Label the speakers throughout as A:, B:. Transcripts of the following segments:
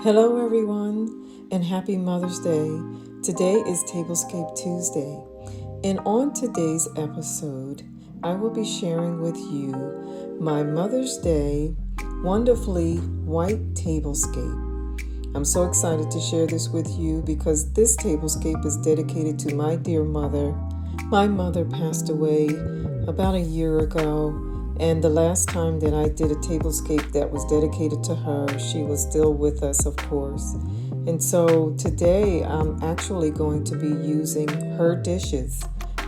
A: Hello, everyone, and happy Mother's Day. Today is Tablescape Tuesday, and on today's episode, I will be sharing with you my Mother's Day wonderfully white tablescape. I'm so excited to share this with you because this tablescape is dedicated to my dear mother. My mother passed away about a year ago. And the last time that I did a tablescape that was dedicated to her, she was still with us, of course. And so today I'm actually going to be using her dishes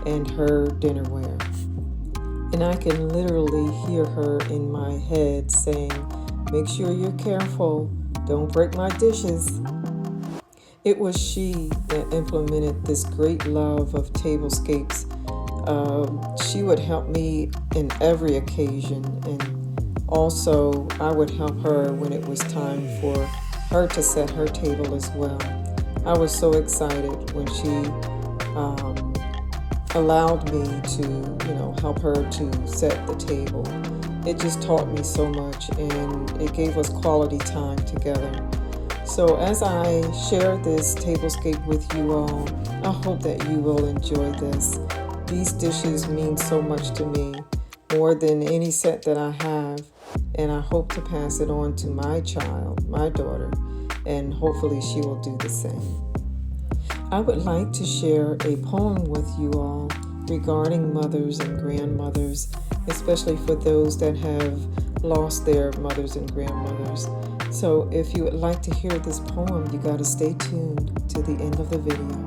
A: and her dinnerware. And I can literally hear her in my head saying, "Make sure you're careful, don't break my dishes." It was she that implemented this great love of tablescapes. She would help me in every occasion, and also I would help her when it was time for her to set her table as well. I was so excited when she allowed me to, help her to set the table. It just taught me so much, and it gave us quality time together. So as I share this tablescape with you all, I hope that you will enjoy this. These dishes mean so much to me, more than any set that I have, and I hope to pass it on to my child, my daughter, and hopefully she will do the same. I would like to share a poem with you all regarding mothers and grandmothers, especially for those that have lost their mothers and grandmothers. So if you would like to hear this poem, you got to stay tuned to the end of the video.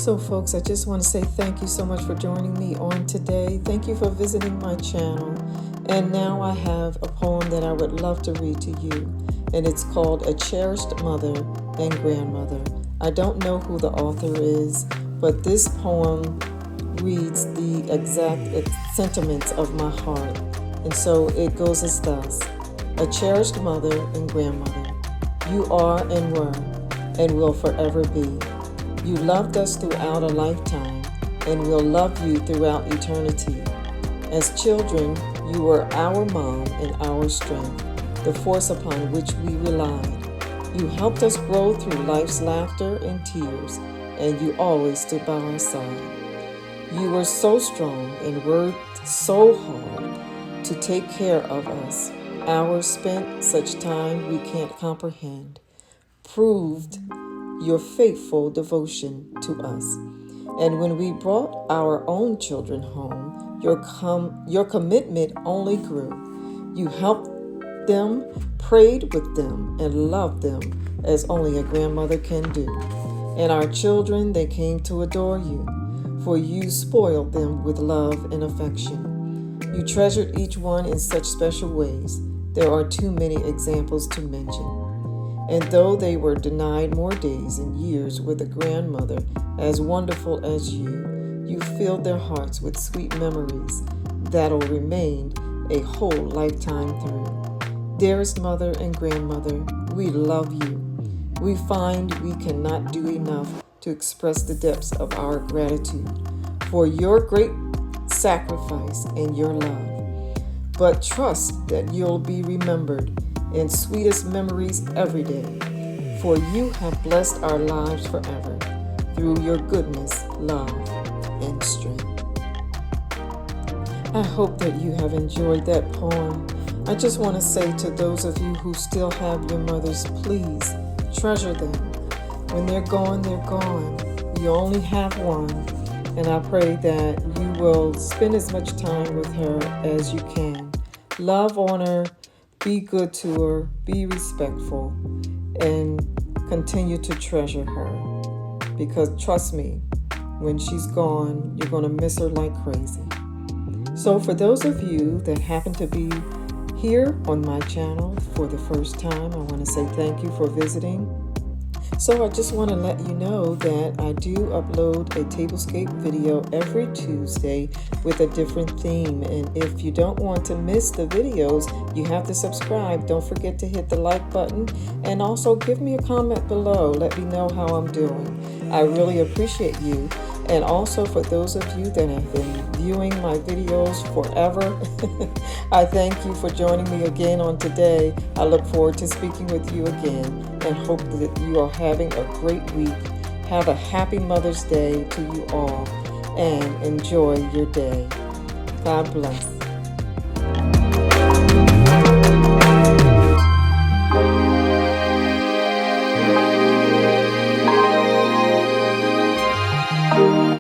A: So folks, I just want to say thank you so much for joining me on today. Thank you for visiting my channel. And now I have a poem that I would love to read to you. And it's called A Cherished Mother and Grandmother. I don't know who the author is, but this poem reads the exact sentiments of my heart. And so it goes as thus. A cherished mother and grandmother, you are and were and will forever be. You loved us throughout a lifetime and will love you throughout eternity. As children, you were our mom and our strength, the force upon which we relied. You helped us grow through life's laughter and tears, and you always stood by our side. You were so strong and worked so hard to take care of us. Hours spent such time we can't comprehend, proved your faithful devotion to us. And when we brought our own children home, your commitment only grew. You helped them, prayed with them, and loved them as only a grandmother can do. And our children, they came to adore you, for you spoiled them with love and affection. You treasured each one in such special ways. There are too many examples to mention. And though they were denied more days and years with a grandmother as wonderful as you filled their hearts with sweet memories that'll remain a whole lifetime through. Dearest mother and grandmother, we love you. We find we cannot do enough to express the depths of our gratitude for your great sacrifice and your love. But trust that you'll be remembered in sweetest memories every day, for you have blessed our lives forever through your goodness, love, and strength. I hope that you have enjoyed that poem. I just want to say to those of you who still have your mothers, please treasure them. When they're gone, they're gone. You only have one, and I pray that you will spend as much time with her as you can. Love on her. Be good to her, be respectful, and continue to treasure her. Because trust me, when she's gone, you're going to miss her like crazy. So for those of you that happen to be here on my channel for the first time, I want to say thank you for visiting. So I just want to let you know that I do upload a Tablescape video every Tuesday with a different theme. And if you don't want to miss the videos, you have to subscribe. Don't forget to hit the like button and also give me a comment below. Let me know how I'm doing. I really appreciate you. And also for those of you that have been viewing my videos forever, I thank you for joining me again on today. I look forward to speaking with you again and hope that you are having a great week. Have a happy Mother's Day to you all and enjoy your day. God bless.